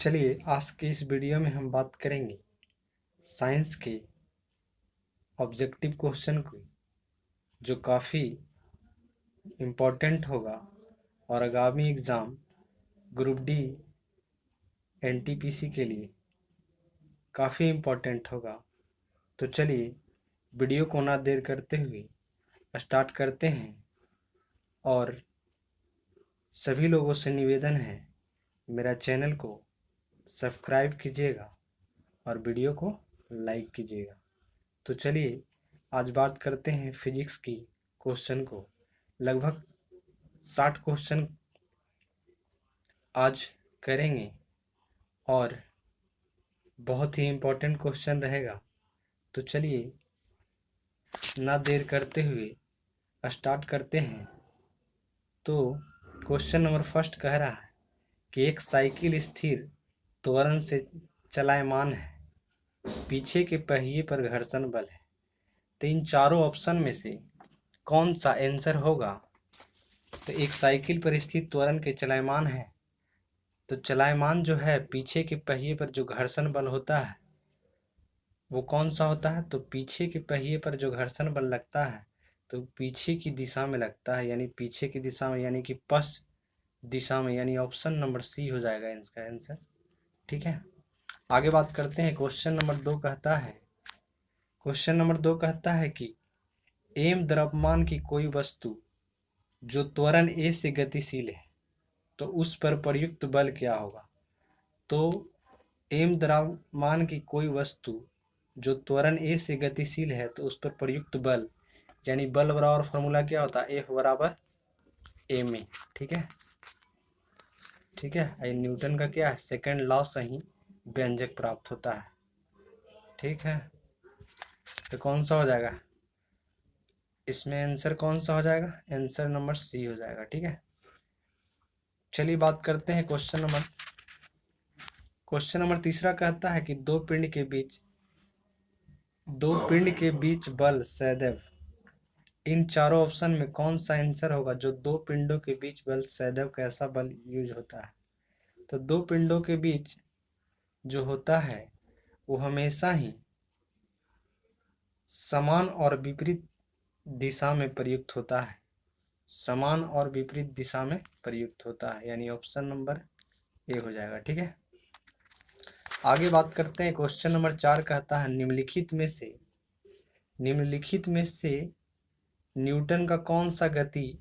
चलिए आज के इस वीडियो में हम बात करेंगे साइंस के ऑब्जेक्टिव क्वेश्चन की, जो काफ़ी इम्पोर्टेंट होगा और आगामी एग्ज़ाम ग्रुप डी एनटीपीसी के लिए काफ़ी इम्पोर्टेंट होगा। तो चलिए वीडियो को ना देर करते हुए स्टार्ट करते हैं। और सभी लोगों से निवेदन है, मेरा चैनल को सब्सक्राइब कीजिएगा और वीडियो को लाइक कीजिएगा। तो चलिए आज बात करते हैं फिजिक्स की क्वेश्चन को। लगभग 60 क्वेश्चन आज करेंगे और बहुत ही इम्पोर्टेंट क्वेश्चन रहेगा। तो चलिए ना देर करते हुए स्टार्ट करते हैं। तो क्वेश्चन नंबर फर्स्ट कह रहा है कि एक साइकिल स्थिर त्वरण से चलायमान है, पीछे के पहिए पर घर्षण बल है। तो इन चारों ऑप्शन में से कौन सा आंसर होगा? तो एक साइकिल पर स्थित त्वरण के चलायमान है, तो चलायमान जो है पीछे के पहिए पर जो घर्षण बल होता है वो कौन सा होता है? तो पीछे के पहिए पर जो घर्षण बल लगता है तो पीछे की दिशा में लगता है, यानी पीछे की दिशा में, यानी कि पश्च दिशा में, यानी ऑप्शन नंबर सी हो जाएगा इसका आंसर। ठीक है, आगे बात करते हैं। क्वेश्चन नंबर दो कहता है कि एम द्रव्यमान की कोई वस्तु जो त्वरण ए से गतिशील है तो उस पर प्रयुक्त बल क्या होगा? तो एम द्रव्यमान की कोई वस्तु जो त्वरण ए से गतिशील है तो उस पर प्रयुक्त बल, यानी बल बराबर फॉर्मूला क्या होता है? एफ बराबर एम ए। ठीक है, ठीक है, ये न्यूटन का क्या है? सेकंड लॉ से ही व्यंजक प्राप्त होता है। ठीक है, तो कौन सा हो जाएगा इसमें आंसर? कौन सा हो जाएगा? आंसर नंबर सी हो जाएगा। ठीक है, चलिए बात करते हैं क्वेश्चन नंबर तीसरा कहता है कि दो पिंड के बीच बल सदैव, इन चारों ऑप्शन में कौन सा आंसर होगा? जो दो पिंडों के बीच बल सदैव कैसा बल यूज होता है? तो दो पिंडों के बीच जो होता है वो हमेशा ही समान और विपरीत दिशा में प्रयुक्त होता है। समान और विपरीत दिशा में प्रयुक्त होता है, यानी ऑप्शन नंबर ए हो जाएगा। ठीक है, आगे बात करते हैं। क्वेश्चन नंबर 4 कहता है निम्नलिखित में से न्यूटन का कौन सा गति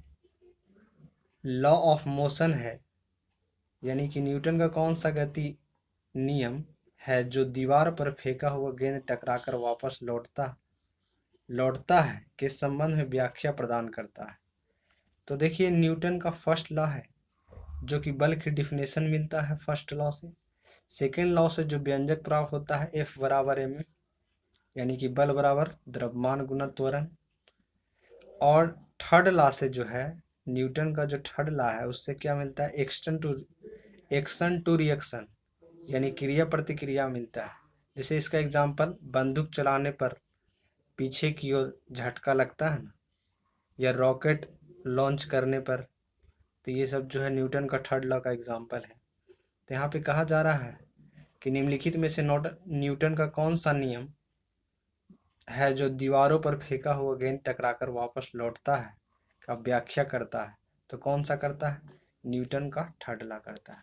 लॉ ऑफ मोशन है, यानी कि न्यूटन का कौन सा गति नियम है जो दीवार पर फेंका हुआ गेंद टकराकर वापस लौटता है के संबंध में व्याख्या प्रदान करता है? तो देखिए न्यूटन का फर्स्ट लॉ है जो कि बल की डिफिनेशन मिलता है फर्स्ट लॉ से। सेकेंड लॉ से जो व्यंजक प्राप्त होता है एफ बराबर एम, यानी कि बल बराबर द्रव्यमान गुना त्वरण। और थर्ड लॉ से जो है न्यूटन का जो थर्ड लॉ है उससे क्या मिलता है? एक्शन टू रिएक्शन, यानी क्रिया प्रतिक्रिया मिलता है। जैसे इसका एग्जांपल बंदूक चलाने पर पीछे की ओर झटका लगता है ना, या रॉकेट लॉन्च करने पर। तो ये सब जो है न्यूटन का थर्ड लॉ का एग्जांपल है। तो यहाँ पे कहा जा रहा है कि निम्नलिखित में से न्यूटन का कौन सा नियम है जो दीवारों पर फेंका हुआ गेंद टकराकर वापस लौटता है का व्याख्या करता है? तो कौन सा करता है? न्यूटन का थर्ड लॉ करता है,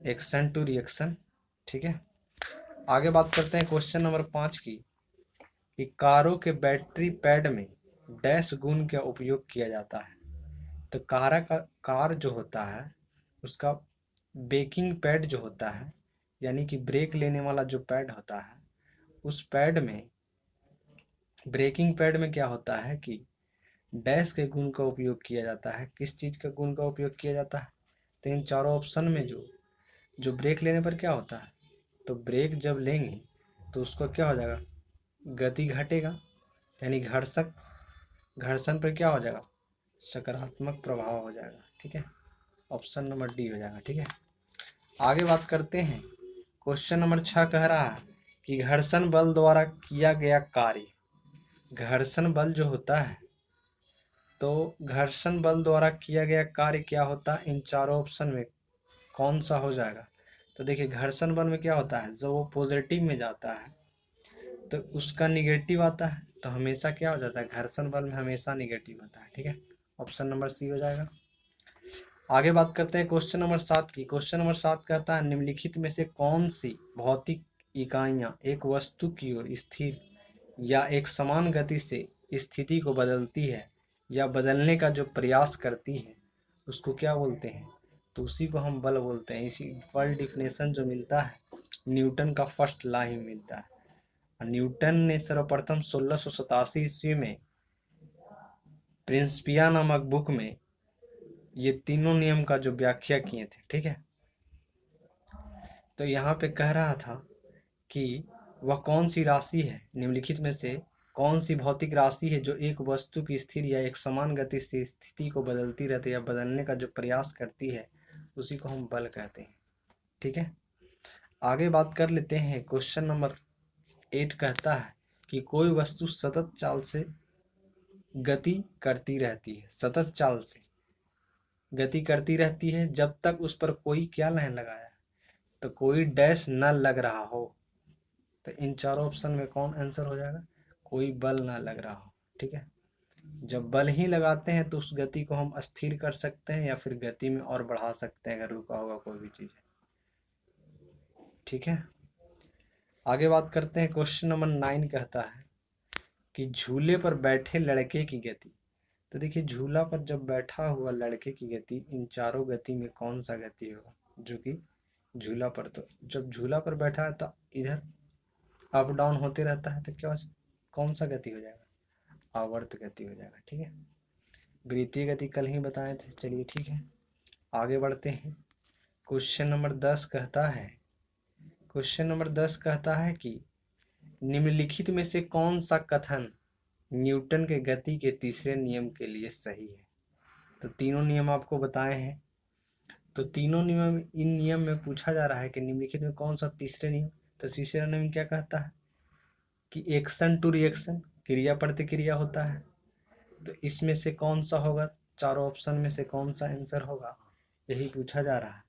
एक्शन टू रिएक्शन। ठीक है, आगे बात करते हैं क्वेश्चन नंबर 5 की कि कारों के बैटरी पैड में डैश गुण का उपयोग किया जाता है। तो कार जो होता है उसका ब्रेकिंग पैड जो होता है, यानी कि ब्रेक लेने वाला जो पैड होता है, उस पैड में, ब्रेकिंग पैड में क्या होता है कि डैश के गुण का उपयोग किया जाता है। किस चीज़ का गुण का उपयोग किया जाता है? तो इन चारों ऑप्शन में जो जो ब्रेक लेने पर क्या होता है, तो ब्रेक जब लेंगे तो उसका क्या हो जाएगा? गति घटेगा, यानी घर्षण पर क्या हो जाएगा? सकारात्मक प्रभाव हो जाएगा। ठीक है, ऑप्शन नंबर डी हो जाएगा। ठीक है, आगे बात करते हैं। क्वेश्चन नंबर 6 कह रहा है कि घर्षण बल द्वारा किया गया कार्य, घर्षण बल जो होता है तो घर्षण बल द्वारा किया गया कार्य क्या होता है? इन चारों ऑप्शन में कौन सा हो जाएगा? तो देखिए घर्षण बल में क्या होता है, जब वो पॉजिटिव में जाता है तो उसका निगेटिव आता है, तो हमेशा क्या हो जाता है, घर्षण बल में हमेशा निगेटिव होता है। ठीक है, ऑप्शन नंबर सी हो जाएगा। आगे बात करते हैं क्वेश्चन नंबर 7 की। क्वेश्चन नंबर 7 कहता है निम्नलिखित में से कौन सी भौतिक इकाइयां एक वस्तु की ओर स्थिर या एक समान गति से स्थिति को बदलती है या बदलने का जो प्रयास करती है उसको क्या बोलते हैं, तो उसी को हम बल बोलते हैं। इसी वर्ल्ड डिफिनेशन जो मिलता है न्यूटन का फर्स्ट लॉ ही मिलता है। और न्यूटन ने सर्वप्रथम 1687 ईस्वी में प्रिंसिपिया नामक बुक में ये तीनों नियम का जो व्याख्या किए थे। ठीक है, तो यहाँ पे कह रहा था कि वह कौन सी राशि है, निम्नलिखित में से कौन सी भौतिक राशि है जो एक वस्तु की स्थिर या एक समान गति से स्थिति को बदलती रहती है या बदलने का जो प्रयास करती है उसी को हम बल कहते हैं। ठीक है, आगे बात कर लेते हैं। क्वेश्चन नंबर 8 कहता है कि कोई वस्तु सतत चाल से गति करती रहती है, सतत चाल से गति करती रहती है जब तक उस पर कोई क्या नहीं लगाया, तो कोई डैश न लग रहा हो। तो इन चारों ऑप्शन में कौन आंसर हो जाएगा, कोई बल ना लग रहा हो। ठीक है, जब बल ही लगाते हैं तो उस गति को हम अस्थिर कर सकते हैं या फिर गति में और बढ़ा सकते हैं अगर रुका होगा कोई भी चीज़ है। ठीक है, आगे बात करते हैं। क्वेश्चन नंबर 9 कहता है कि झूले पर बैठे लड़के की गति। तो देखिए झूला पर जब बैठा हुआ लड़के की गति, इन चारों गति में कौन सा गति होगा जो कि झूला पर, तो जब झूला पर बैठा है तो इधर अप डाउन होते रहता है, तो क्या कौन सा गति हो जाएगा, आवर्त गति हो जाएगा। ठीक है, वृत्तीय गति कल ही बताए थे। चलिए ठीक है, आगे बढ़ते हैं। क्वेश्चन नंबर 10 कहता है, क्वेश्चन नंबर 10 कहता है कि निम्नलिखित में से कौन सा कथन न्यूटन के गति के तीसरे नियम के लिए सही है। तो तीनों नियम आपको बताए हैं, तो तीनों नियम, इन नियम में पूछा जा रहा है कि निम्नलिखित में कौन सा तीसरे नियम, तो तीसरा नियम क्या कहता है कि एक्शन टू रिएक्शन, क्रिया प्रतिक्रिया होता है। तो इसमें से कौन सा होगा, चारों ऑप्शन में से कौन सा आंसर होगा, यही पूछा जा रहा है।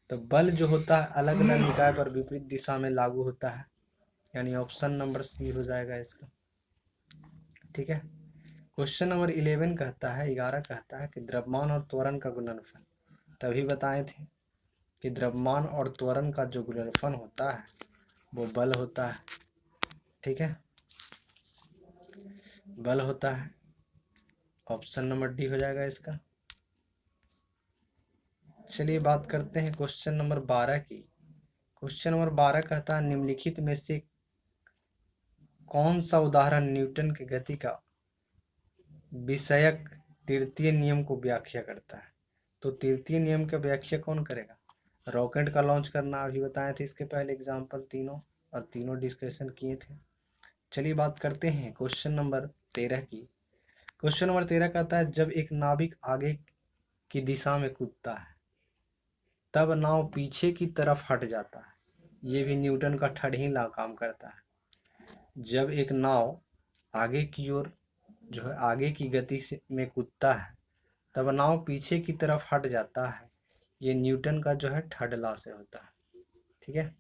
तो बल जो होता है अलग अलग निकाय पर विपरीत दिशा में लागू होता है, यानी ऑप्शन नंबर सी हो जाएगा इसका। ठीक है, क्वेश्चन नंबर 11 कहता है, 11 कहता है कि द्रव्यमान और त्वरण का गुणनफल। तभी बताए थे कि द्रव्यमान और त्वरण का जो गुणनफल होता है वो बल होता है। ठीक है, बल होता है, ऑप्शन नंबर डी हो जाएगा इसका। चलिए बात करते हैं क्वेश्चन नंबर 12 की। क्वेश्चन नंबर 12 कहता है निम्नलिखित में से कौन सा उदाहरण न्यूटन की गति का विषयक तृतीय नियम को व्याख्या करता है। तो तृतीय नियम का व्याख्या कौन करेगा, रॉकेट का लॉन्च करना, अभी बताए थे इसके पहले एग्जाम्पल तीनों, और तीनों डिस्कशन किए थे। चलिए बात करते हैं क्वेश्चन नंबर 13 की। क्वेश्चन नंबर 13 कहता है जब एक नाविक आगे की दिशा में कूदता है तब नाव पीछे की तरफ हट जाता है। ये भी न्यूटन का थर्ड ही लॉ काम करता है। जब एक नाव आगे की ओर जो है आगे की गति से में कूदता है तब नाव पीछे की तरफ हट जाता है। ये न्यूटन का जो है थर्ड लॉ से होता है। ठीक है,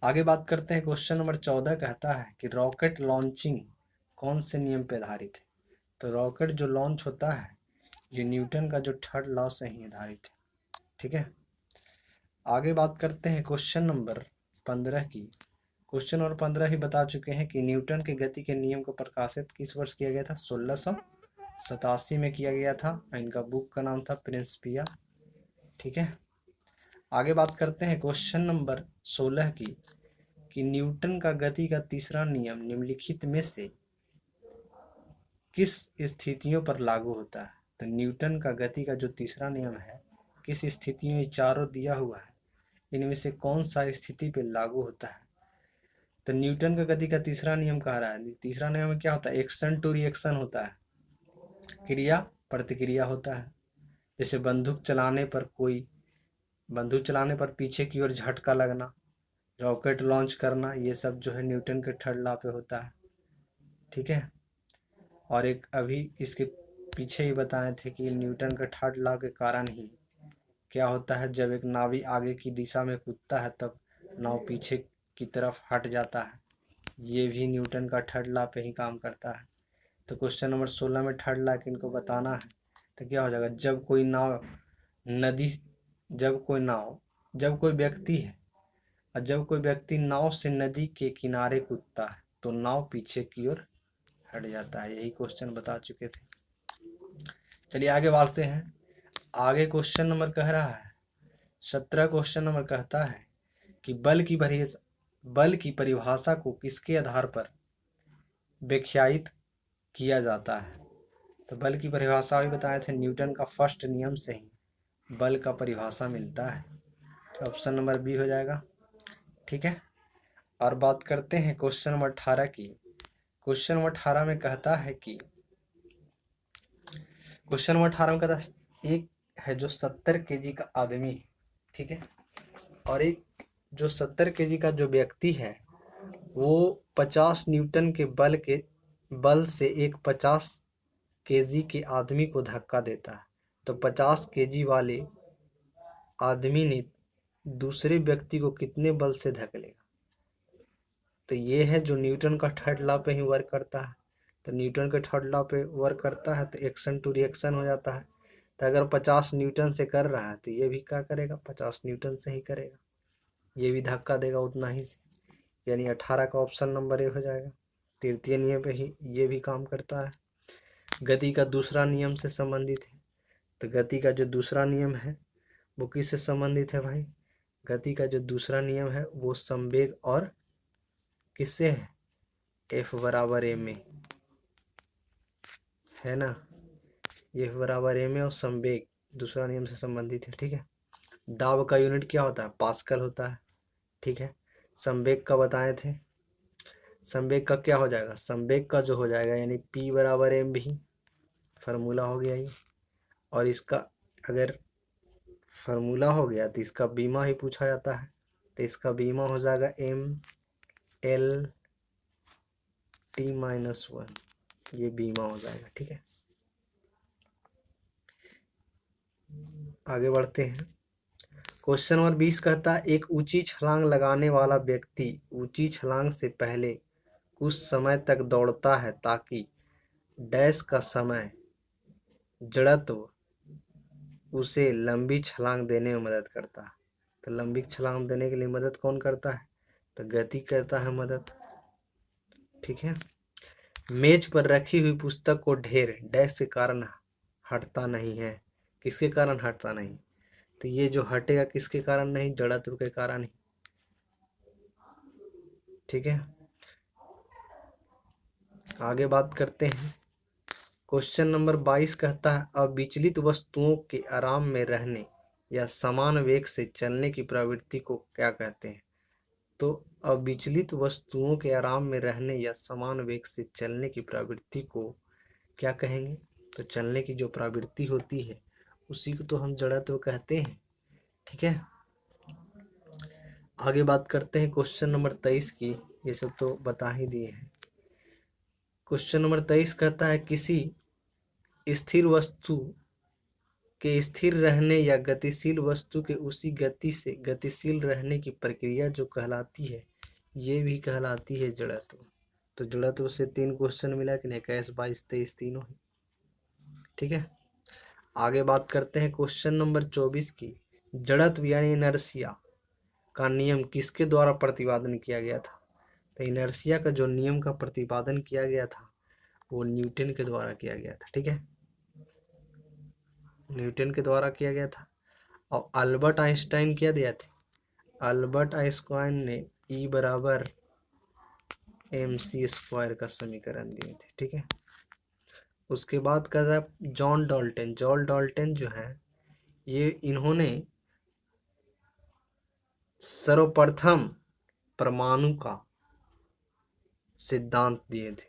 आगे बात करते हैं। क्वेश्चन नंबर 14 कहता है कि रॉकेट लॉन्चिंग कौन से नियम पे आधारित है। तो रॉकेट जो लॉन्च होता है ये न्यूटन का जो थर्ड लॉ से ही आधारित है। ठीक है, आगे बात करते हैं क्वेश्चन नंबर 15 की। क्वेश्चन नंबर 15 ही बता चुके हैं कि न्यूटन के गति के नियम को प्रकाशित किस वर्ष किया गया था, 1687 में किया गया था। इनका बुक का नाम था प्रिंसिपिया। ठीक है, आगे बात करते हैं क्वेश्चन नंबर 16 की कि न्यूटन का गति का तीसरा नियम निम्नलिखित में से किस स्थितियों पर लागू होता है। तो न्यूटन का गति का जो तीसरा नियम है किस स्थिति में, चारों दिया हुआ है, इनमें से कौन सा स्थिति पे लागू होता है। तो न्यूटन का गति का तीसरा नियम कह रहा है, तीसरा नियम में क्या होता है, एक्शन टू रिएक्शन होता है, क्रिया प्रतिक्रिया होता है। जैसे बंदूक चलाने पर पीछे की ओर झटका लगना, रॉकेट लॉन्च करना, ये सब जो है न्यूटन के थर्ड लॉ पे होता है। ठीक है, और एक अभी इसके पीछे ही बताए थे कि न्यूटन के थर्ड लॉ के कारण ही क्या होता है, जब एक नावी आगे की दिशा में कूदता है तब नाव पीछे की तरफ हट जाता है। ये भी न्यूटन का थर्ड लॉ पे ही काम करता है। तो क्वेश्चन नंबर 16 में थर्ड लॉ इनको बताना है। तो क्या हो जाएगा, नदी जब कोई व्यक्ति है और जब कोई व्यक्ति नाव से नदी के किनारे कूदता है तो नाव पीछे की ओर हट जाता है। यही क्वेश्चन बता चुके थे। चलिए आगे बढ़ते हैं। आगे क्वेश्चन नंबर कह रहा है 17 क्वेश्चन नंबर कहता है कि बल की परिभाषा को किसके आधार पर व्याख्यायित किया जाता है। तो बल की परिभाषा भी बताए थे, न्यूटन का फर्स्ट नियम से ही बल का परिभाषा मिलता है। तो ऑप्शन नंबर बी हो जाएगा। ठीक है, और बात करते हैं क्वेश्चन नंबर 18 की। क्वेश्चन नंबर 18 में कहता है कि क्वेश्चन नंबर 18 में कहता है एक है जो 70 केजी का आदमी है, ठीक है, और एक जो 70 केजी का जो व्यक्ति है वो 50 न्यूटन के बल से एक 50 केजी के आदमी को धक्का देता है। तो 50 केजी वाले आदमी ने दूसरे व्यक्ति को कितने बल से धकेलेगा। तो ये है जो न्यूटन का थर्ड लॉ पे ही वर्क करता है। तो न्यूटन के थर्ड लॉ पे वर्क करता है तो एक्शन टू रिएक्शन हो जाता है। तो अगर 50 न्यूटन से कर रहा है तो ये भी क्या करेगा, 50 न्यूटन से ही करेगा, ये भी धक्का देगा उतना ही से। यानी 18 का ऑप्शन नंबर ए हो जाएगा। तृतीय नियम पे ही ये भी काम करता है। गति का दूसरा नियम से संबंधित है। तो गति का जो दूसरा नियम है वो किससे संबंधित है भाई, गति का जो दूसरा नियम है वो संवेग और किससे है, एफ बराबर एम ए है ना, एफ बराबर एम ए और संवेग दूसरा नियम से संबंधित है। ठीक है, दाब का यूनिट क्या होता है, पास्कल होता है। ठीक है, संवेग का बताए थे, संवेग का क्या हो जाएगा, संवेग का जो हो जाएगा यानी P बराबर एम भी फार्मूला हो गया ये। और इसका अगर फार्मूला हो गया तो इसका बीमा ही पूछा जाता है। तो इसका बीमा हो जाएगा ML T-1, ये बीमा हो जाएगा। ठीक है, आगे बढ़ते हैं। क्वेश्चन नंबर 20 कहता है एक ऊंची छलांग लगाने वाला व्यक्ति ऊंची छलांग से पहले कुछ समय तक दौड़ता है ताकि डैश का समय जड़त्व उसे लंबी छलांग देने में मदद करता है। तो लंबी छलांग देने के लिए मदद कौन करता है, तो गति करता है मदद। ठीक है, मेज पर रखी हुई पुस्तक को ढेर डैश के कारण हटता नहीं है, किसके कारण हटता नहीं, तो ये जो हटेगा किसके कारण नहीं, जड़त्व के कारण ही। ठीक है, आगे बात करते हैं। क्वेश्चन नंबर 22 कहता है अविचलित वस्तुओं के आराम में रहने या समान वेग से चलने की प्रवृत्ति को क्या कहते हैं। तो अविचलित वस्तुओं के आराम में रहने या समान वेग से चलने की प्रवृत्ति को क्या कहेंगे, तो चलने की जो प्रवृत्ति होती है उसी को तो हम जड़त्व कहते हैं। ठीक है, आगे बात करते हैं क्वेश्चन नंबर 23 की, ये सब तो बता ही दिए हैं। क्वेश्चन नंबर 23 कहता है किसी स्थिर वस्तु के स्थिर रहने या गतिशील वस्तु के उसी गति से गतिशील रहने की प्रक्रिया जो कहलाती है ये भी कहलाती है जड़त्व। तो जड़त्व से 3 क्वेश्चन मिला कि नहीं, 21, 22, 23 तीनों ही। ठीक है, आगे बात करते हैं क्वेश्चन नंबर 24 की। जड़त्व यानी इनर्शिया का नियम किसके द्वारा प्रतिपादन किया गया था। तो इनर्शिया का जो नियम का प्रतिपादन किया गया था वो न्यूटन के द्वारा किया गया था। ठीक है, न्यूटन के द्वारा किया गया था। और अल्बर्ट आइंस्टाइन क्या दिया थे, अल्बर्ट आइंस्टाइन ने E बराबर mc² का समीकरण दिए थे। ठीक है, उसके बाद कहता है जॉन डाल्टन जो है ये इन्होंने सर्वप्रथम परमाणु का सिद्धांत दिए थे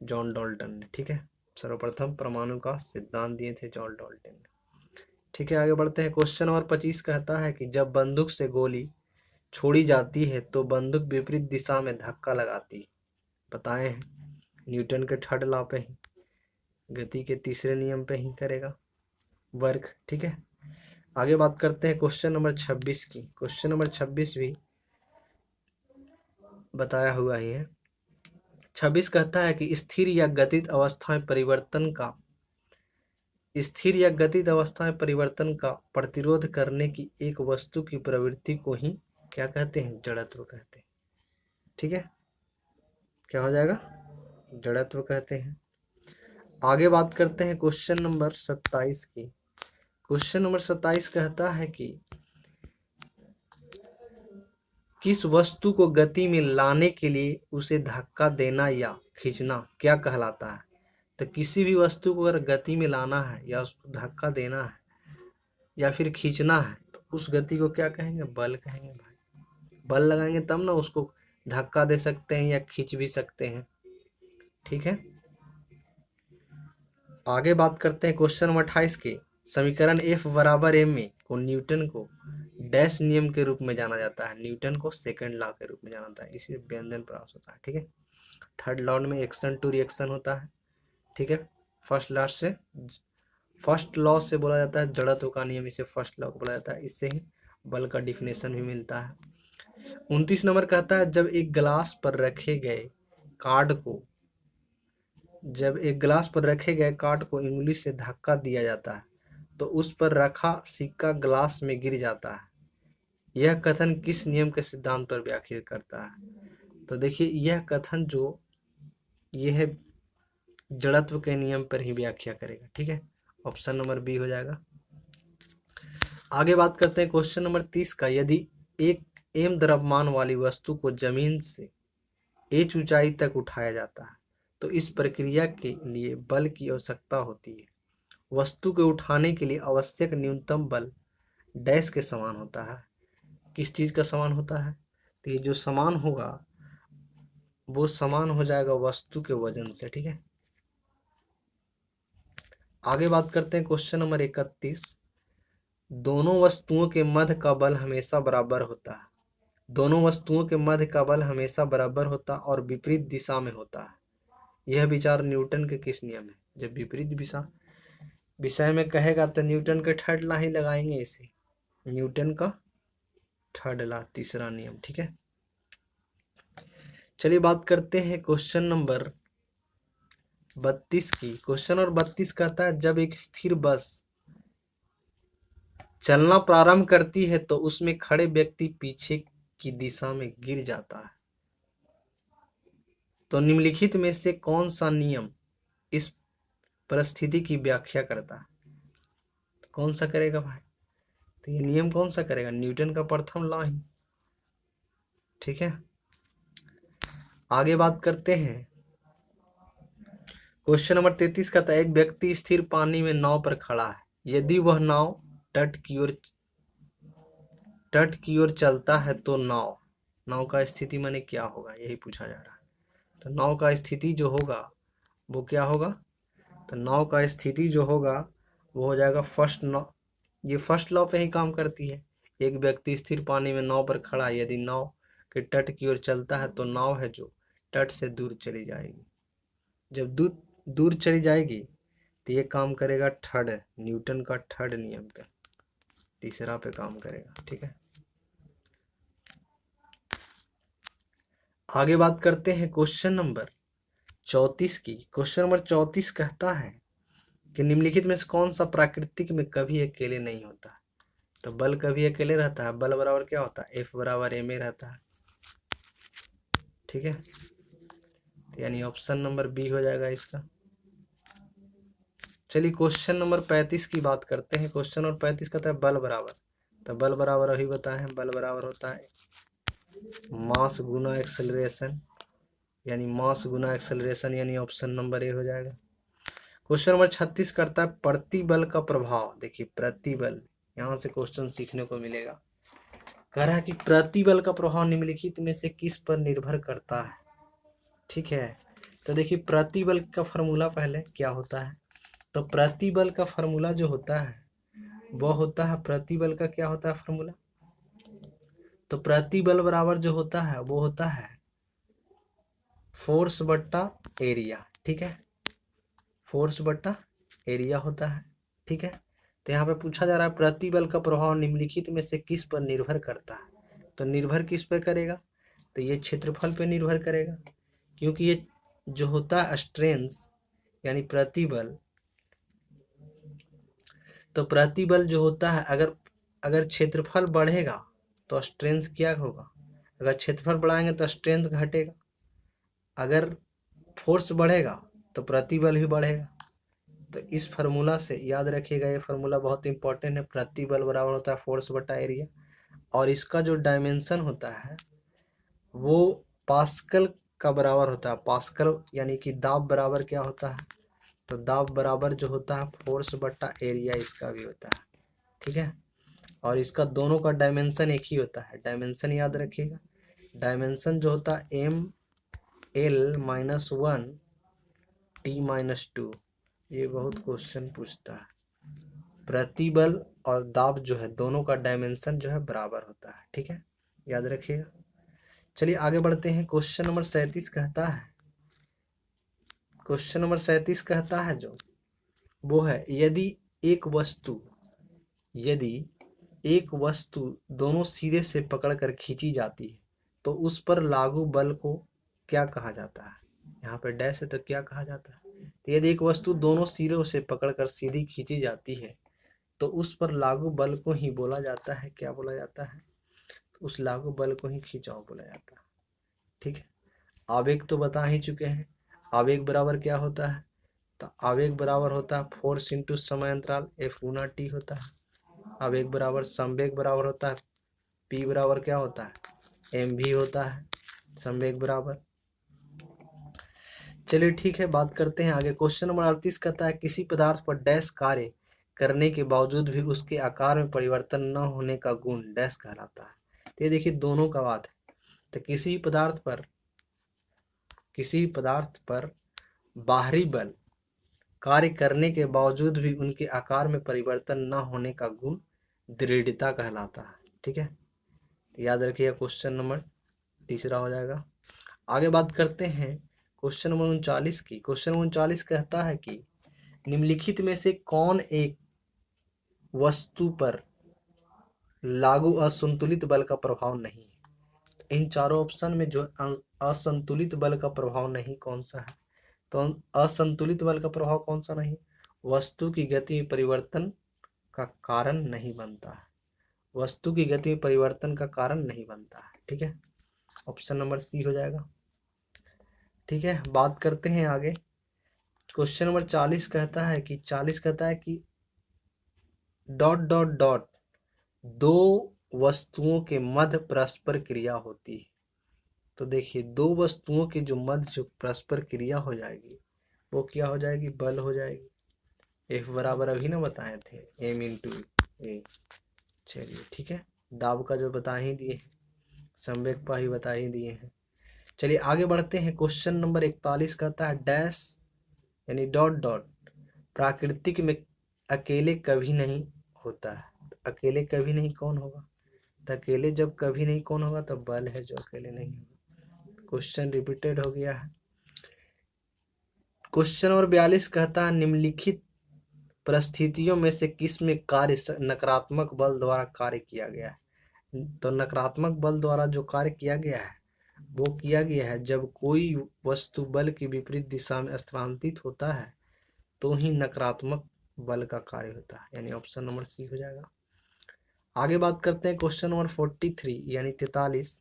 जॉन डाल्टन ने। ठीक है, सर्वप्रथम परमाणु का सिद्धांत दिए थे जॉन डाल्टन ने। ठीक है, आगे बढ़ते हैं। क्वेश्चन नंबर 25 कहता है कि जब बंदूक से गोली छोड़ी जाती है तो बंदूक विपरीत दिशा में धक्का लगाती है, बताए हैं न्यूटन के थर्ड लॉ पे ही, गति के तीसरे नियम पे ही करेगा वर्क। ठीक है, आगे बात करते हैं क्वेश्चन नंबर 26 की। क्वेश्चन नंबर 26 भी बताया हुआ ही है। 26 कहता है कि स्थिर या गतित अवस्था में परिवर्तन का प्रतिरोध करने की एक वस्तु की प्रवृत्ति को ही क्या कहते हैं? जड़त्व कहते हैं। ठीक है, क्या हो जाएगा? जड़त्व कहते हैं। आगे बात करते हैं क्वेश्चन नंबर 27 की। क्वेश्चन नंबर 27 कहता है कि किस वस्तु को गति में लाने के लिए उसे धक्का देना या खींचना क्या कहलाता है? तो किसी भी वस्तु को अगर गति में लाना है या उसको धक्का देना है या फिर खींचना है तो उस गति को क्या कहेंगे? बल कहेंगे भाई। बल लगाएंगे तब ना उसको धक्का दे सकते हैं या खींच भी सकते हैं। ठीक है, आगे बात करते हैं क्वेश्चन नंबर 28 के। समीकरण F बराबर m में को न्यूटन को डैश नियम के रूप में जाना जाता है। न्यूटन को सेकंड लॉ के रूप में जाना जाता है, इसी व्यंजन प्राप्त होता है। ठीक है, थर्ड लॉ में एक्शन टू रिएक्शन होता है। ठीक है, फर्स्ट लॉ से बोला जाता है जड़त्व का नियम, इसे फर्स्ट लॉ को बोला जाता है। इससे ही बल का डिफिनेशन भी मिलता है। 29 नंबर कहता है जब एक गिलास पर रखे गए कार्ड को उंगली से धक्का दिया जाता है तो उस पर रखा सिक्का ग्लास में गिर जाता है। यह कथन किस नियम के सिद्धांत पर व्याख्या करता है? तो देखिए, यह कथन जो यह जड़त्व के नियम पर ही व्याख्या करेगा। ठीक है, ऑप्शन नंबर बी हो जाएगा। आगे बात करते हैं क्वेश्चन नंबर 30 का। यदि एक m द्रव्यमान वाली वस्तु को जमीन से h ऊंचाई तक उठाया जाता है तो इस प्रक्रिया के लिए बल की आवश्यकता होती है। वस्तु को उठाने के लिए आवश्यक न्यूनतम बल डैश के समान होता है। किस चीज का समान होता है? तो ये जो समान होगा वो समान हो जाएगा वस्तु के वजन से। ठीक है, आगे बात करते हैं क्वेश्चन नंबर 31। दोनों वस्तुओं के मध्य का बल हमेशा बराबर होता है। दोनों वस्तुओं के मध्य का बल हमेशा बराबर होता और विपरीत दिशा में होता है। यह विचार न्यूटन के किस नियम है? जब विपरीत दिशा विषय में कहेगा तो न्यूटन के थर्ड लॉ ही लगाएंगे इसे, न्यूटन का थर्ड लॉ, तीसरा नियम। ठीक है, चलिए बात करते हैं क्वेश्चन नंबर 32 की। क्वेश्चन नंबर 32 कहता है जब एक स्थिर बस चलना प्रारंभ करती है तो उसमें खड़े व्यक्ति पीछे की दिशा में गिर जाता है। तो निम्नलिखित में से कौन सा नियम इस परिस्थिति की व्याख्या करता है? तो कौन सा करेगा भाई? तो ये नियम कौन सा करेगा? न्यूटन का प्रथम लॉ ही। ठीक है, आगे बात करते हैं क्वेश्चन नंबर 33 का। एक व्यक्ति स्थिर पानी में नाव पर खड़ा है। यदि वह नाव तट की ओर चलता है तो नाव का स्थिति माने क्या होगा, यही पूछा जा रहा है। तो नाव का स्थिति जो होगा वो क्या होगा? तो नाव का स्थिति जो होगा वो हो जाएगा ये फर्स्ट लॉ पे ही काम करती है। एक व्यक्ति स्थिर पानी में नाव पर खड़ा है, यदि नाव के तट की ओर चलता है तो नाव है जो तट से दूर चली जाएगी। जब दूर चली जाएगी तो ये काम करेगा न्यूटन का थर्ड नियम पे, तीसरा पे काम करेगा। ठीक है, आगे बात करते हैं क्वेश्चन नंबर 34 की। क्वेश्चन नंबर 34 कहता है कि निम्नलिखित में से कौन सा प्राकृतिक में कभी अकेले नहीं होता? तो बल कभी अकेले रहता है। बल बराबर क्या होता है? F बराबर ma रहता है। ठीक है, यानी ऑप्शन नंबर बी हो जाएगा इसका। चलिए क्वेश्चन नंबर 35 की बात करते हैं। क्वेश्चन नंबर 35 कहता है बल बराबर, तो बल बराबर अभी बताए हैं, बल बराबर होता है मास गुना एक्सेलरेशन, यानी मास गुना एक्सेलरेशन, यानी ऑप्शन नंबर ए हो जाएगा। क्वेश्चन नंबर 36 करता है प्रतिबल का प्रभाव। देखिए प्रतिबल, यहाँ से क्वेश्चन सीखने को मिलेगा। कह रहा है कि प्रतिबल का प्रभाव निम्नलिखित में से किस पर निर्भर करता है? ठीक है, तो देखिए प्रतिबल का फॉर्मूला पहले क्या होता है। तो प्रतिबल का फॉर्मूला जो होता है वो होता है, प्रतिबल का क्या होता है फॉर्मूला? तो प्रतिबल बराबर जो होता है वो होता है फोर्स बट्टा एरिया। ठीक है, फोर्स बट्टा एरिया होता है। ठीक है, तो यहाँ पे पूछा जा रहा है प्रतिबल का प्रभाव निम्नलिखित में से किस पर निर्भर करता है। तो निर्भर किस पर करेगा, तो ये क्षेत्रफल पे निर्भर करेगा, क्योंकि ये जो होता है स्ट्रेंथ यानी प्रतिबल, तो प्रतिबल जो होता है अगर अगर क्षेत्रफल बढ़ेगा तो स्ट्रेंथ क्या होगा, अगर क्षेत्रफल बढ़ाएंगे तो स्ट्रेंथ घटेगा, अगर फोर्स बढ़ेगा तो प्रतिबल भी बढ़ेगा। तो इस फार्मूला से याद रखिएगा, ये फार्मूला बहुत इंपॉर्टेंट है। प्रतिबल बराबर होता है फोर्स बटा एरिया, और इसका जो डायमेंशन होता है वो पास्कल का बराबर होता है। पास्कल यानी कि दाब बराबर क्या होता है, तो दाब बराबर जो होता है फोर्स बटा एरिया इसका भी होता है, ठीक है। और इसका दोनों का डायमेंशन एक ही होता है, डायमेंशन याद रखिएगा। डायमेंशन जो होता है M L minus one T minus two, ये बहुत क्वेश्चन पूछता है। प्रतिबल और दाब जो है दोनों का डायमेंशन जो है बराबर होता है, ठीक है, याद रखिएगा। चलिए आगे बढ़ते हैं। क्वेश्चन नंबर 37 कहता है, क्वेश्चन नंबर 37 कहता है जो वो है, यदि एक वस्तु दोनों सिरे से पकड़कर खींची जाती है तो उस पर लागू बल को क्या कहा जाता है। यहाँ पे डैश है तो क्या कहा जाता है, तो यदि एक वस्तु दोनों सिरों से पकड़कर सीधी खींची जाती है तो उस पर लागू बल को ही बोला जाता है, क्या बोला जाता है, उस लागू बल को ही खिंचाव बोला जाता है, ठीक है। आवेग तो बता ही चुके हैं, आवेग बराबर क्या होता है, तो आवेग बराबर होता है फोर्स इंटू समय अंतराल एफ गुना टी होता है। आवेग बराबर संवेग बराबर होता है पी बराबर क्या होता है एम भी होता है, संवेग बराबर। चलिए ठीक है, बात करते हैं आगे। क्वेश्चन नंबर 38 कहता है, किसी पदार्थ पर डैश कार्य करने के बावजूद भी उसके आकार में परिवर्तन न होने का गुण डैश कहलाता है। तो ये देखिए दोनों का बात है, तो किसी पदार्थ पर बाहरी बल कार्य करने के बावजूद भी उनके आकार में परिवर्तन न होने का गुण दृढ़ता कहलाता है, ठीक है। याद रखिए क्वेश्चन नंबर तीसरा हो जाएगा। आगे बात करते हैं क्वेश्चन नंबर 39 की। क्वेश्चन नंबर 39 कहता है कि निम्नलिखित में से कौन एक वस्तु पर लागू असंतुलित बल का प्रभाव नहीं है। इन चारों ऑप्शन में जो असंतुलित बल का प्रभाव नहीं कौन सा है, तो असंतुलित बल का प्रभाव कौन सा नहीं, वस्तु की गति में परिवर्तन का कारण नहीं बनता है, वस्तु की गति में परिवर्तन का कारण नहीं बनता है, ठीक है। ऑप्शन नंबर सी हो जाएगा, ठीक है। बात करते हैं आगे। क्वेश्चन नंबर 40 कहता है कि डॉट डॉट डॉट दो वस्तुओं के मध्य परस्पर क्रिया होती है। तो देखिए दो वस्तुओं के जो मध्य जो परस्पर क्रिया हो जाएगी वो क्या हो जाएगी, बल हो जाएगी। एफ बराबर अभी ना बताए थे एम इंटू ए, चलिए ठीक है। दाब का जो बता ही दिए, संवेग का ही बता ही दिए हैं। चलिए आगे बढ़ते हैं। क्वेश्चन नंबर 41 कहता है डैश यानी डॉट डॉट प्राकृतिक में अकेले कभी नहीं होता है। अकेले कभी नहीं कौन होगा, तो अकेले जब कभी नहीं कौन होगा तो बल है जो अकेले नहीं होगा। क्वेश्चन रिपीटेड हो गया है। क्वेश्चन नंबर 42 कहता है निम्नलिखित परिस्थितियों में से किस में कार्य नकारात्मक बल द्वारा कार्य किया गया है। तो नकारात्मक बल द्वारा जो कार्य किया गया है वो किया गया है जब कोई वस्तु बल की विपरीत दिशा में स्थानांतरित होता है तो ही नकारात्मक बल का कार्य होता है, यानी ऑप्शन नंबर सी हो जाएगा। आगे बात करते हैं क्वेश्चन नंबर 43 यानी 43,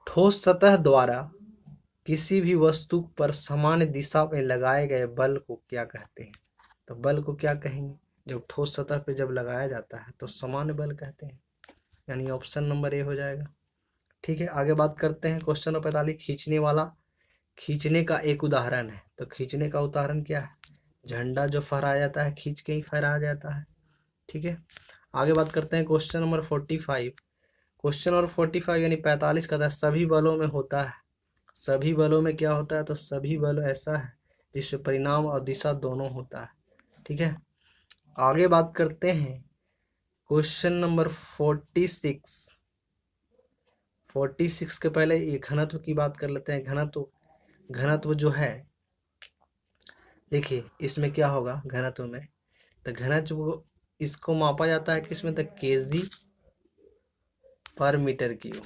ठोस सतह द्वारा किसी भी वस्तु पर समान दिशा में लगाए गए बल को क्या कहते हैं। तो बल को क्या कहेंगे, जब ठोस सतह पे जब लगाया जाता है तो समान बल कहते हैं, यानी ऑप्शन नंबर ए हो जाएगा, ठीक है। आगे बात करते हैं क्वेश्चन नंबर 45, खींचने का एक उदाहरण है। तो खींचने का उदाहरण क्या है, झंडा जो फहराया जाता है खींच के ही फहराया जाता है, ठीक है। आगे बात करते हैं क्वेश्चन नंबर 45। क्वेश्चन नंबर 45 यानी 45 का था सभी बलों में होता है। सभी बलों में क्या होता है, तो सभी बल ऐसा है जिससे परिणाम और दिशा दोनों होता है, ठीक है। आगे बात करते हैं क्वेश्चन नंबर 46। 46 के पहले ये घनत्व की बात कर लेते हैं। घनत्व जो है देखिए इसमें क्या होगा घनत्व में, तो इसको मापा जाता है किसमें, तो केजी पर मीटर क्यूब,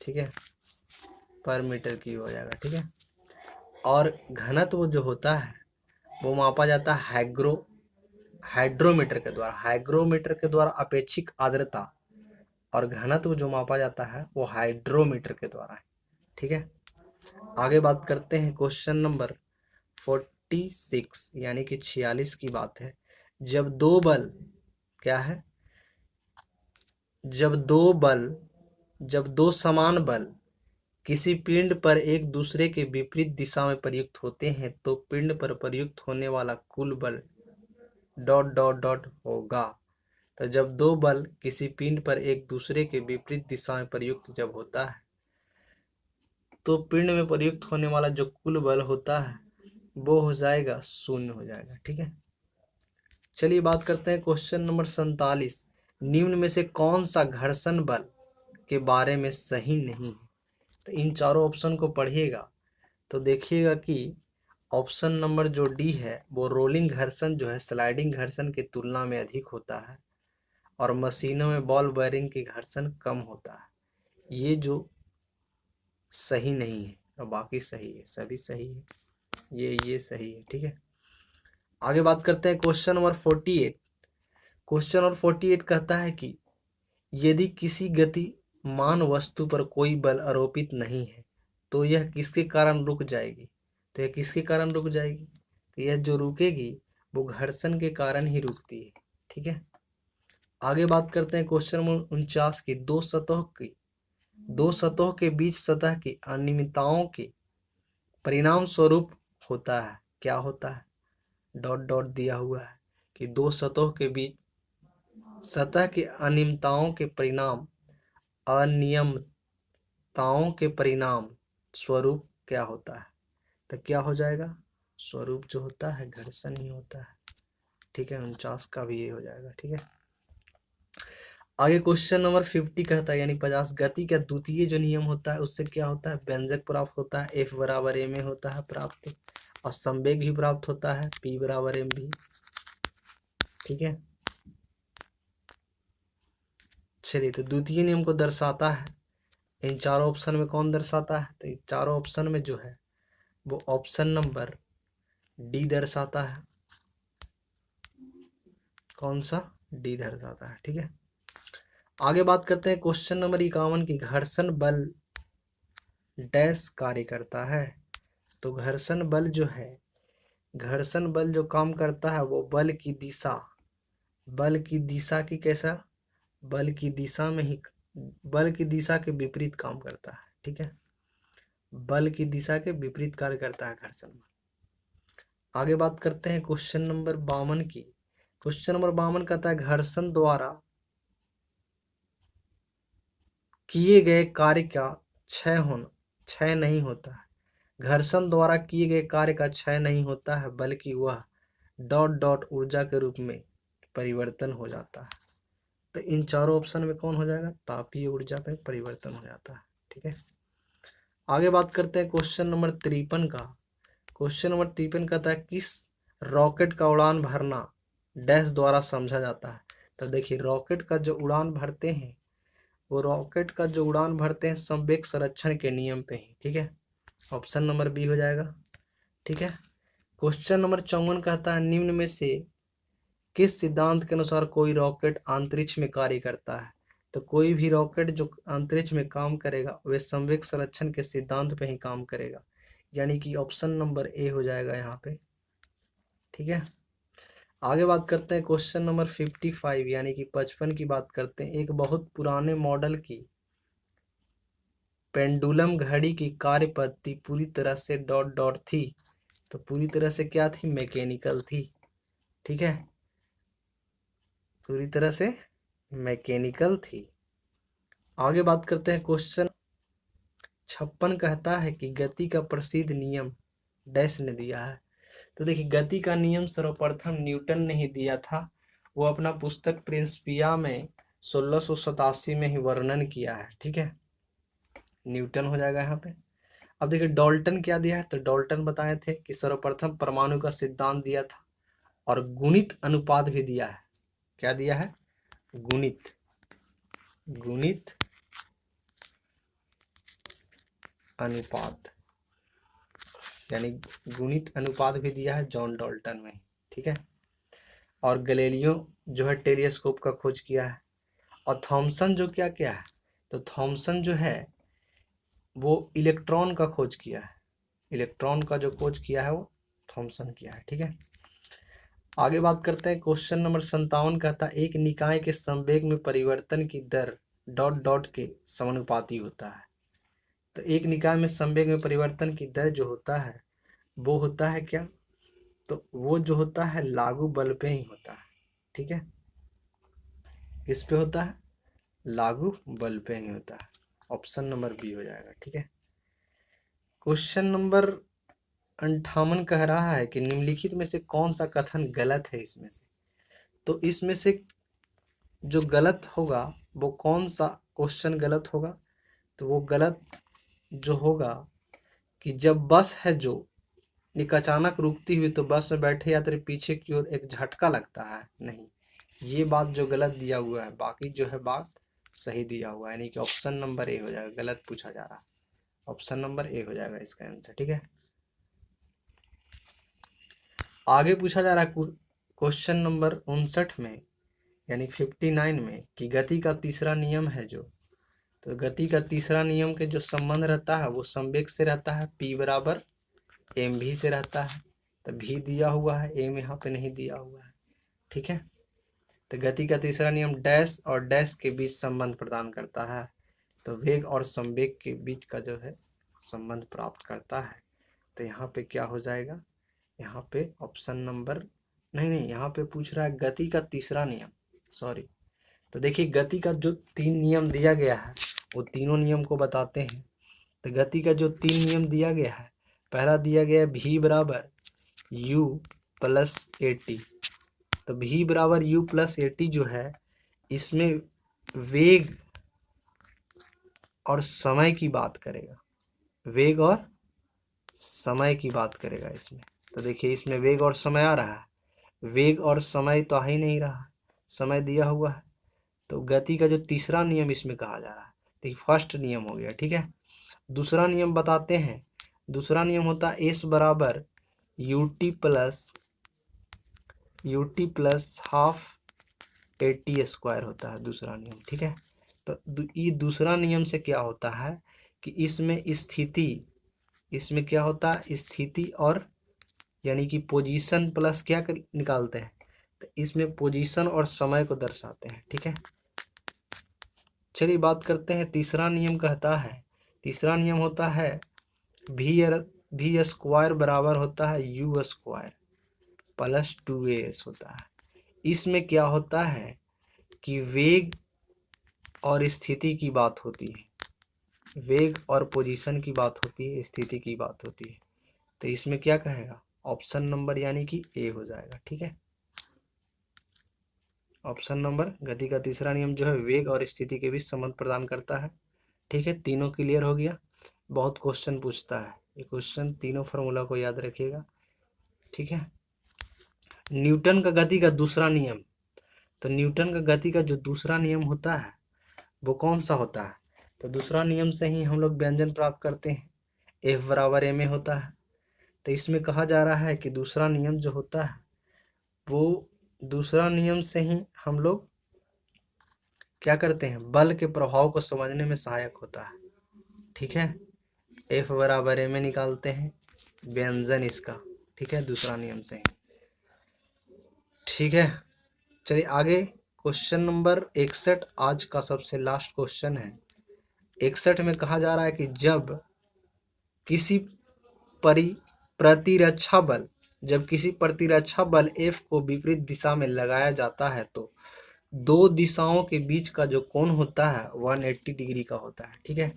ठीक है, पर मीटर क्यूब हो जाएगा, ठीक है। और घनत्व जो होता है वो मापा जाता है हाइड्रोमीटर के द्वारा। हाइग्रोमीटर के द्वारा अपेक्षिक आर्द्रता, और घनत्व जो मापा जाता है वो हाइड्रोमीटर के द्वारा है, ठीक है। आगे बात करते हैं क्वेश्चन नंबर 46 यानी कि 46 की बात है। जब दो बल, क्या है, जब दो समान बल किसी पिंड पर एक दूसरे के विपरीत दिशा में प्रयुक्त होते हैं तो पिंड पर प्रयुक्त होने वाला कुल बल डॉट डॉट डॉट होगा। तो जब दो बल किसी पिंड पर एक दूसरे के विपरीत दिशा में प्रयुक्त जब होता है तो पिंड में प्रयुक्त होने वाला जो कुल बल होता है वो हो जाएगा 0 हो जाएगा, ठीक है। चलिए बात करते हैं क्वेश्चन नंबर 47। निम्न में से कौन सा घर्षण बल के बारे में सही नहीं है। तो इन चारों ऑप्शन को पढ़िएगा तो देखिएगा कि ऑप्शन नंबर जो डी है वो रोलिंग घर्षण जो है स्लाइडिंग घर्षण की तुलना में अधिक होता है, और मशीनों में बॉल बेयरिंग की घर्षण कम होता है। ये जो सही नहीं है और बाकी सही है, सभी सही है, ये सही है, ठीक है। आगे बात करते हैं क्वेश्चन नंबर 48। क्वेश्चन नंबर 48 कहता है कि यदि किसी गतिमान वस्तु पर कोई बल आरोपित नहीं है तो यह किसके कारण रुक जाएगी। तो यह किसके कारण रुक जाएगी, तो यह जो रुकेगी वो घर्षण के कारण ही रुकती है, ठीक है। आगे बात करते हैं क्वेश्चन नंबर 49 की। दो सतहों के बीच सतह की अनियमितताओं के परिणाम स्वरूप होता है, क्या होता है, डॉट डॉट दिया हुआ है कि दो सतहों के बीच सतह की अनियमितताओं के परिणाम स्वरूप क्या होता है। तो क्या हो जाएगा, स्वरूप जो होता है घर्षण ही होता है, ठीक है। 49 का भी ये हो जाएगा, ठीक है। आगे क्वेश्चन नंबर 50 कहता है यानी 50, गति का द्वितीय जो नियम होता है उससे क्या होता है, व्यंजक प्राप्त होता है, F बराबर m होता है प्राप्त, और संवेग भी प्राप्त होता है, P बराबर m भी, ठीक है। चलिए तो द्वितीय नियम को दर्शाता है इन चारों ऑप्शन में कौन दर्शाता है, तो इन चारों ऑप्शन में जो है वो ऑप्शन नंबर डी दर्शाता है। कौन सा, डी दर्शाता है, ठीक है। आगे बात करते हैं क्वेश्चन नंबर 51 की। घर्षण बल डैश कार्य करता है। तो घर्षण बल जो है, घर्षण बल जो काम करता है वो बल की दिशा की कैसा, बल की दिशा में ही, बल की दिशा के विपरीत काम करता है, ठीक है। बल की दिशा के विपरीत कार्य करता है घर्षण बल। आगे बात करते हैं क्वेश्चन नंबर 52 की। क्वेश्चन नंबर 52 कहता है घर्षण द्वारा किए गए कार्य का क्षय नहीं होता है। घर्षण द्वारा किए गए कार्य का क्षय नहीं होता है बल्कि वह डॉट डॉट ऊर्जा के रूप में परिवर्तन हो जाता है। तो इन चारों ऑप्शन में कौन हो जाएगा, तापीय ऊर्जा में परिवर्तन हो जाता है, ठीक है। आगे बात करते हैं क्वेश्चन नंबर 53 का। क्वेश्चन नंबर 53 कहता है किस रॉकेट का उड़ान भरना डैश द्वारा समझा जाता है। तो देखिए रॉकेट का जो उड़ान भरते हैं वो रॉकेट का जो उड़ान भरते हैं संवेग संरक्षण के नियम पे ही, ठीक है। ऑप्शन नंबर बी हो जाएगा, ठीक है। क्वेश्चन नंबर 54 कहता है निम्न में से किस सिद्धांत के अनुसार कोई रॉकेट अंतरिक्ष में कार्य करता है। तो कोई भी रॉकेट जो अंतरिक्ष में काम करेगा वह संवेग संरक्षण के सिद्धांत पे ही काम करेगा, यानी कि ऑप्शन नंबर ए हो जाएगा यहाँ पे, ठीक है। आगे बात करते हैं क्वेश्चन नंबर 55 यानी कि 55 की बात करते हैं। एक बहुत पुराने मॉडल की पेंडुलम घड़ी की कार्य पद्धति पूरी तरह से डॉट डॉट थी। तो पूरी तरह से क्या थी, मैकेनिकल थी, ठीक है, पूरी तरह से मैकेनिकल थी। आगे बात करते हैं क्वेश्चन 56 कहता है कि गति का प्रसिद्ध नियम डैश ने दिया है। तो देखिए गति का नियम सर्वप्रथम न्यूटन ने ही दिया था, वो अपना पुस्तक प्रिंसिपिया में 1687 में ही वर्णन किया है, ठीक है, न्यूटन हो जाएगा यहाँ पे। अब देखिए डाल्टन क्या दिया है, तो डाल्टन बताए थे कि सर्वप्रथम परमाणु का सिद्धांत दिया था और गुणित अनुपात भी दिया है, क्या दिया है? गुणित अनुपात, यानी गुणित अनुपात भी दिया है जॉन डाल्टन में, ठीक है। और गैलीलियो जो है टेलीस्कोप का खोज किया है। और थॉमसन जो क्या किया है? तो थॉमसन जो है वो इलेक्ट्रॉन का खोज किया है। इलेक्ट्रॉन का जो खोज किया है वो थॉमसन किया है, ठीक है। आगे बात करते हैं, क्वेश्चन नंबर 57 कहता है एक निकाय के संवेग में परिवर्तन की दर डॉट डॉट के समानुपाती होता है। तो एक निकाय में संवेग में परिवर्तन की दर जो होता है वो होता है क्या? तो वो जो होता है लागू बल पे ही होता है, ठीक है। किस पे होता है? लागू बल पे ही होता है। ऑप्शन नंबर बी हो जाएगा, ठीक है। क्वेश्चन नंबर 58 कह रहा है कि निम्नलिखित में से कौन सा कथन गलत है इसमें से। तो इसमें से जो गलत होगा वो कौन सा क्वेश्चन गलत होगा? तो वो गलत जो होगा कि जब बस है जो एक अचानक रुकती हुई तो बस में बैठे यात्री पीछे की ओर एक झटका लगता है, नहीं, ये बात जो गलत दिया हुआ है, बाकी जो है बात सही दिया हुआ है, यानी कि ऑप्शन नंबर ए हो जाएगा। गलत पूछा जा रहा है, ऑप्शन नंबर ए हो जाएगा इसका आंसर, ठीक है। आगे पूछा जा रहा है क्वेश्चन नंबर 59 में, यानी 59 में, कि गति का तीसरा नियम है जो। तो गति का तीसरा नियम के जो संबंध रहता है वो संवेग से रहता है, p बराबर एम भी से रहता है। तो भी दिया हुआ है, एम यहाँ पे नहीं दिया हुआ है, ठीक है। तो गति का तीसरा नियम डैश और डैश के बीच संबंध प्रदान करता है। तो वेग और संवेग के बीच का जो है संबंध प्राप्त करता है। तो यहाँ पे क्या हो जाएगा? यहाँ पे ऑप्शन नंबर नहीं, यहाँ पे पूछ रहा है गति का तीसरा नियम, सॉरी। तो देखिए गति का जो 3 नियम दिया गया है वो तीनों नियम को बताते हैं। तो गति का जो 3 नियम दिया गया है, पहला दिया गया v बराबर u प्लस ए टी। तो v बराबर u प्लस ए टी जो है इसमें वेग और समय की बात करेगा, वेग और समय की बात करेगा इसमें। तो देखिए इसमें वेग और समय आ रहा है, वेग और समय तो आ ही नहीं रहा, समय दिया हुआ है। तो गति का जो तीसरा नियम इसमें कहा जा रहा है, तो फर्स्ट नियम हो गया, ठीक है। दूसरा नियम बताते हैं। दूसरा नियम होता है एस बराबर UT plus half A T square होता है दूसरा नियम, ठीक है। तो ये दूसरा नियम से क्या होता है कि इसमें क्या होता है, स्थिति और यानी कि पोजीशन प्लस क्या निकालते हैं, तो इसमें पोजीशन और समय को दर्शाते हैं, ठीक है। चलिए बात करते हैं तीसरा नियम कहता है, तीसरा नियम होता है भी स्क्वायर बराबर होता है यू स्क्वायर प्लस 2as होता है। इसमें क्या होता है कि वेग और स्थिति की बात होती है, वेग और पोजीशन की बात होती है, स्थिति की बात होती है। तो इसमें क्या कहेगा? ऑप्शन नंबर यानी कि ए हो जाएगा, ठीक है। ऑप्शन नंबर, गति का तीसरा नियम जो है वेग और स्थिति के बीच संबंध प्रदान करता है, ठीक है। तीनों क्लियर हो गया। बहुत क्वेश्चन पूछता है ये क्वेश्चन, तीनों फार्मूला को याद रखिएगा, ठीक है। न्यूटन का गति का दूसरा नियम, तो न्यूटन का गति का जो दूसरा नियम होता है वो कौन सा होता है? तो दूसरा नियम से ही हम लोग व्यंजन प्राप्त करते हैं, F बराबर ma होता है। तो इसमें कहा जा रहा है कि दूसरा नियम जो होता है वो दूसरा नियम से ही हम लोग क्या करते हैं, बल के प्रभाव को समझने में सहायक होता है, ठीक है। F बराबर ma निकालते हैं, व्यंजन इसका, ठीक है, दूसरा नियम से ही, ठीक है। चलिए आगे क्वेश्चन नंबर 61 आज का सबसे लास्ट क्वेश्चन है। 61 में कहा जा रहा है कि जब किसी प्रतिरक्षा बल F को विपरीत दिशा में लगाया जाता है तो दो दिशाओं के बीच का जो कोण होता है 180 डिग्री का होता है, ठीक है।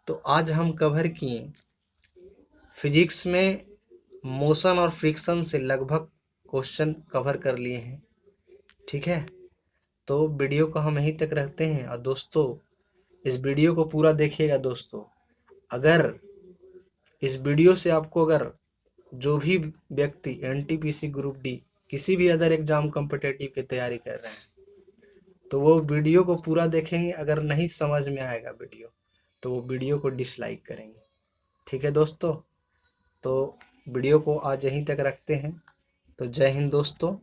तो आज हम कवर किए फिजिक्स में मोशन और फ्रिक्शन से लगभग क्वेश्चन कवर कर लिए हैं, ठीक है। तो वीडियो को हम यहीं तक रखते हैं। और दोस्तों इस वीडियो को पूरा देखिएगा दोस्तों। अगर इस वीडियो से आपको अगर जो भी व्यक्ति एनटीपीसी ग्रुप डी किसी भी अदर एग्जाम कॉम्पिटेटिव की तैयारी कर रहे हैं, तो वो वीडियो को पूरा देखेंगे। अगर नहीं समझ में आएगा वीडियो, तो वो वीडियो को डिसलाइक करेंगे। ठीक है दोस्तों, तो वीडियो को आज यहीं तक रखते हैं। तो जय हिंद दोस्तों।